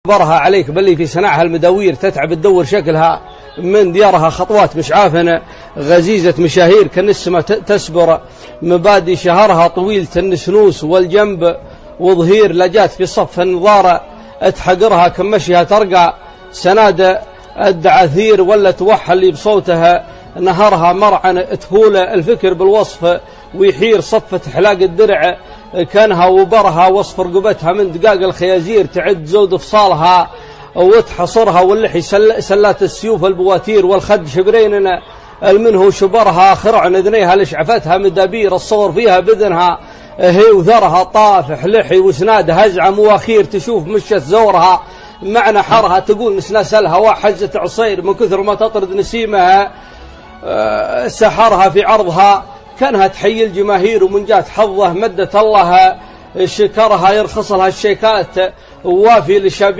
برها عليك بلي في صناعها المداوير تتعب تدور شكلها من ديارها خطوات مش عافنة غزيزة مشاهير كالنسمة تسبر مبادي شهرها طويلة النسنوس والجنب وظهير لجات في صف النظارة اتحقرها كمشيها ترقى سنادة الدعاثير ولا توحل بصوتها نهرها مرعن تهول الفكر بالوصف ويحير صفة حلاق الدرع كانها وبرها وصف رقبتها من دقاق الخيازير تعد زود فصالها وتحصرها واللحي سلات السيوف البواتير والخد شبريننا المنه شبرها خرعن اذنيها لشعفتها مدابير الصور فيها بذنها هي وذرها طافح لحي وسناد هزعة مواخير تشوف مشت زورها معنى حرها تقول نسلسلها وحزة عصير من كثر ما تطرد نسيمها سحرها في عرضها كانها تحيي الجماهير ومن جات حظه مدت الله شكرها يرخص لها الشيكات ووافي لشابين